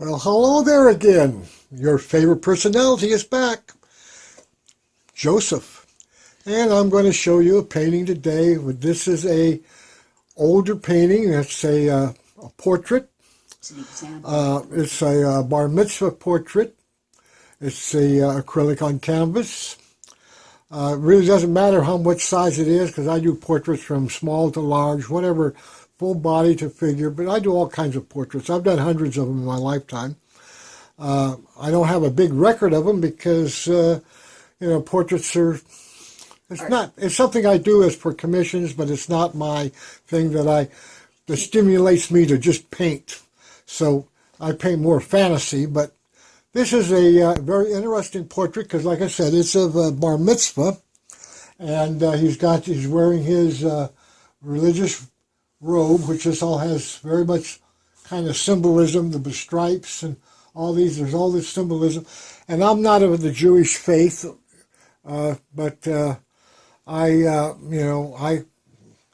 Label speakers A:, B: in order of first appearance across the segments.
A: Well, hello there again. Your favorite personality is back, Joseph. And I'm going to show you a painting today. This is a older painting. It's a portrait.
B: It's an example.
A: It's a bar mitzvah portrait. It's a acrylic on canvas. It really doesn't matter how much size it is because I do portraits from small to large, whatever, full body to figure, but I do all kinds of portraits. I've done hundreds of them in my lifetime. I don't have a big record of them because, portraits are, it's something I do as for commissions, but it's not my thing that stimulates me to just paint. So I paint more fantasy, but this is a very interesting portrait because, like I said, it's of a bar mitzvah, and he's wearing his religious robe, which this all has very much kind of symbolism, the stripes and all these. There's all this symbolism, and I'm not of the Jewish faith, but I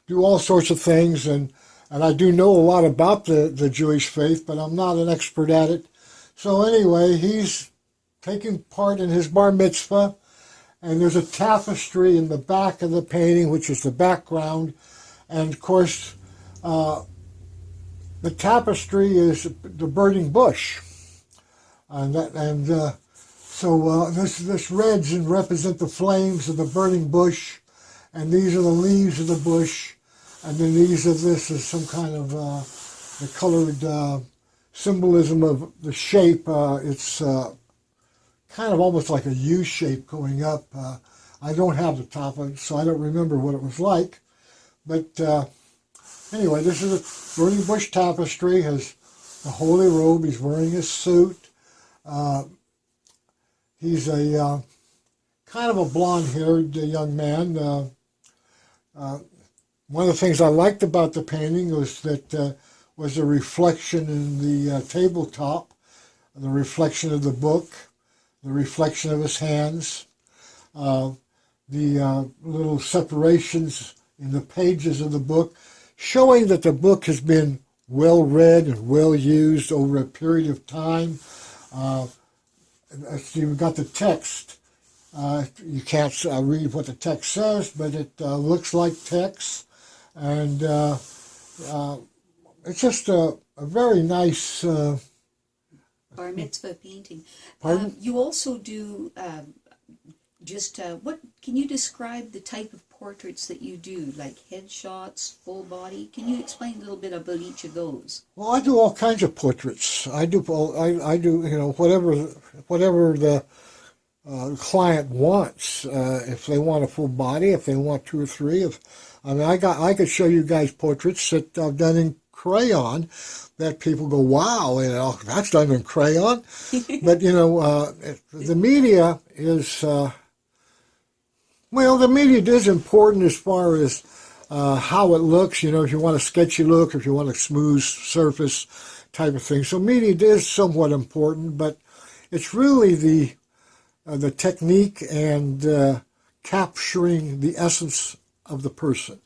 A: do all sorts of things, and I do know a lot about the Jewish faith, but I'm not an expert at it. So anyway, he's taking part in his bar mitzvah, and there's a tapestry in the back of the painting, which is the background, and of course, the tapestry is the burning bush, so this reds and represent the flames of the burning bush, and these are the leaves of the bush, and then this is some kind of the colored symbolism of the shape. It's kind of almost like a U shape going up. I don't have the top of it, so I don't remember what it was like, but anyway, this is a burning bush tapestry. Has the holy robe. He's wearing his suit. He's a kind of a blonde-haired young man. One of the things I liked about the painting was that was the reflection in the tabletop, the reflection of the book, the reflection of his hands, the little separations in the pages of the book, showing that the book has been well read and well used over a period of time. You've got the text. You can't read what the text says, but it looks like text. And it's just a very nice
B: Bar mitzvah painting.
A: Pardon?
B: You also do what can you describe the type of portraits that you do, like headshots, full body? Can you explain a little bit about each of those?
A: Well, I do all kinds of portraits. I do whatever the client wants. If they want a full body, if they want two or three, I could show you guys portraits that I've done in crayon that people go, wow, that's done in crayon. But the media is the media is important as far as how it looks. If you want a sketchy look, if you want a smooth surface type of thing. So media is somewhat important, but it's really the technique and capturing the essence of the person.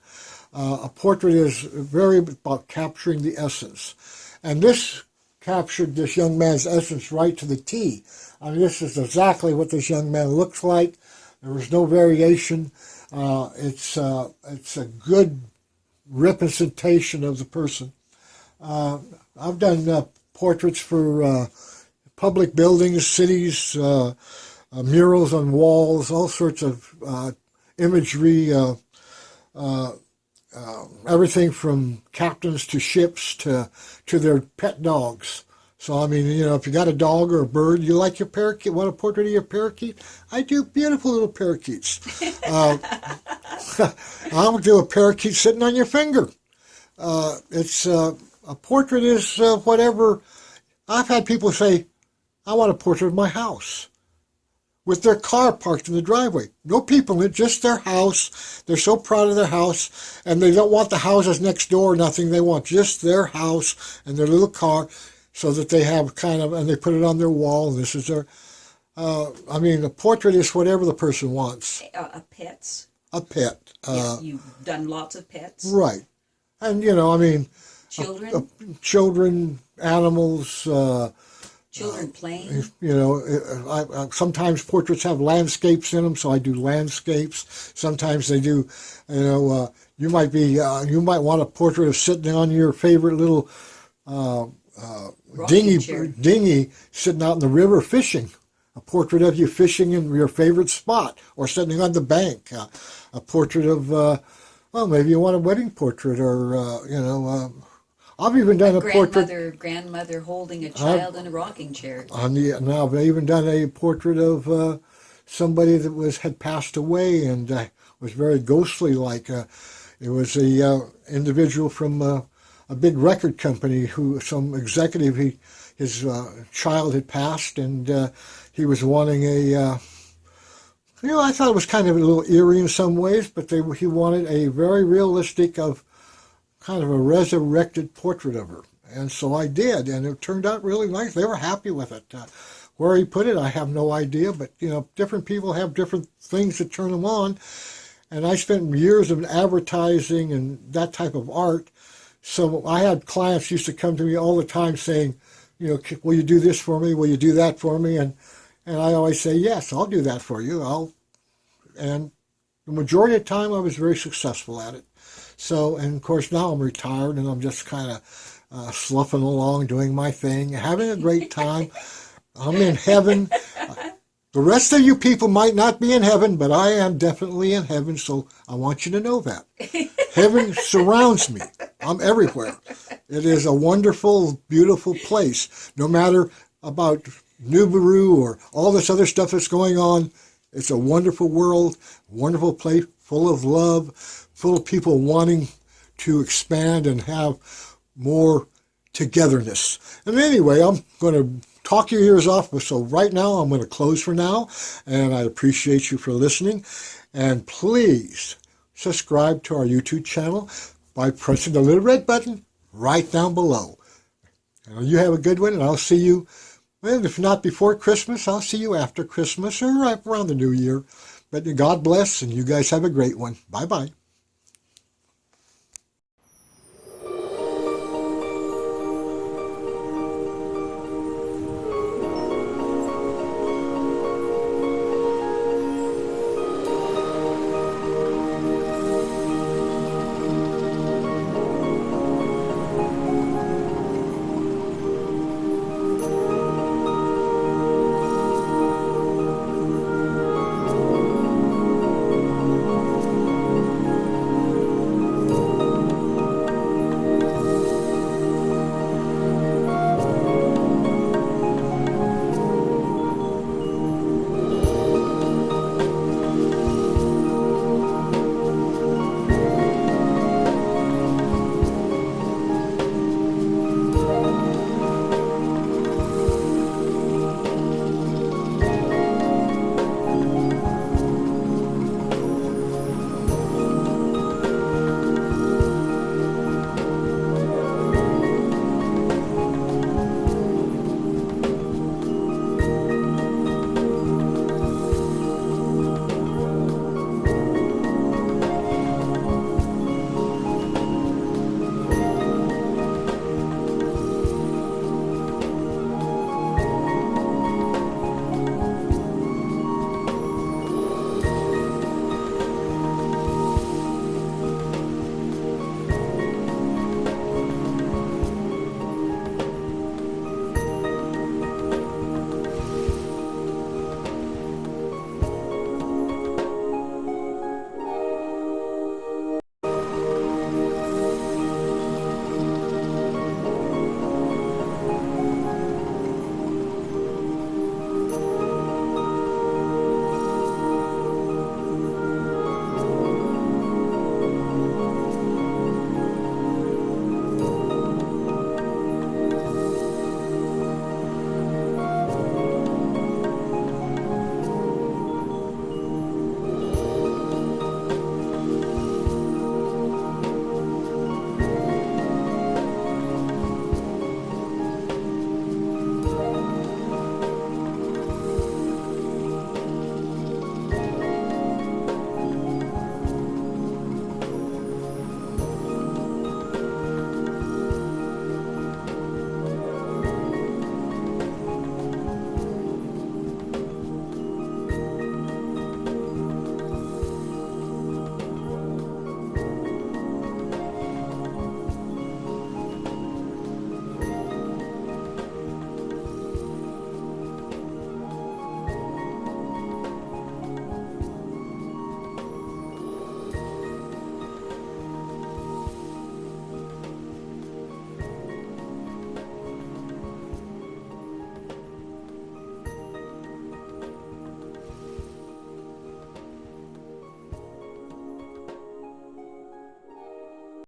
A: A portrait is very about capturing the essence. And this captured this young man's essence right to the T. This is exactly what this young man looks like. There was no variation. It's a good representation of the person. I've done portraits for public buildings, cities, murals on walls, all sorts of imagery, everything from captains to ships to their pet dogs. So, if you got a dog or a bird, you like your parakeet, want a portrait of your parakeet? I do beautiful little parakeets. I'll do a parakeet sitting on your finger. A portrait is whatever. I've had people say, I want a portrait of my house, with their car parked in the driveway. No people in it, just their house. They're so proud of their house, and they don't want the houses next door or nothing. They want just their house and their little car, so that they have and they put it on their wall. And this is their, a portrait is whatever the person wants.
B: A pets.
A: A pet.
B: Yes, you've done lots of pets.
A: Right. And,
B: Children.
A: Children, animals,
B: Children playing?
A: You know, sometimes portraits have landscapes in them, so I do landscapes. Sometimes they do, you know, you might want a portrait of sitting on your favorite little
B: Rocking chair.
A: dinghy sitting out in the river fishing. A portrait of you fishing in your favorite spot, or sitting on the bank. A portrait of, well, maybe you want a wedding portrait, or you know. I've even done a portrait.
B: Grandmother holding a child in a rocking chair.
A: Now I've even done a portrait of somebody that had passed away and was very ghostly. Like it was a individual from a big record company some executive. His child had passed, and he was wanting a. You know, I thought it was kind of a little eerie in some ways, but he wanted a very realistic kind of a resurrected portrait of her. And so I did, and it turned out really nice. They were happy with it. Where he put it, I have no idea, but, you know, different people have different things that turn them on. And I spent years of advertising and that type of art. So I had clients used to come to me all the time saying, you know, will you do this for me? Will you do that for me? And I always say, yes, I'll do that for you. And the majority of the time I was very successful at it. So, and of course now I'm retired and I'm just kind of sloughing along, doing my thing, having a great time. I'm in heaven. The rest of you people might not be in heaven, but I am definitely in heaven, so I want you to know that. Heaven surrounds me. I'm everywhere. It is a wonderful, beautiful place. No matter about Nibiru or all this other stuff that's going on, it's a wonderful world, wonderful place, full of love, full of people wanting to expand and have more togetherness. And anyway, I'm going to talk your ears off, so right now I'm going to close for now, and I appreciate you for listening. And please subscribe to our YouTube channel by pressing the little red button right down below. And you have a good one, and I'll see you, well, if not before Christmas, I'll see you after Christmas or right around the New Year. But God bless, and you guys have a great one. Bye-bye.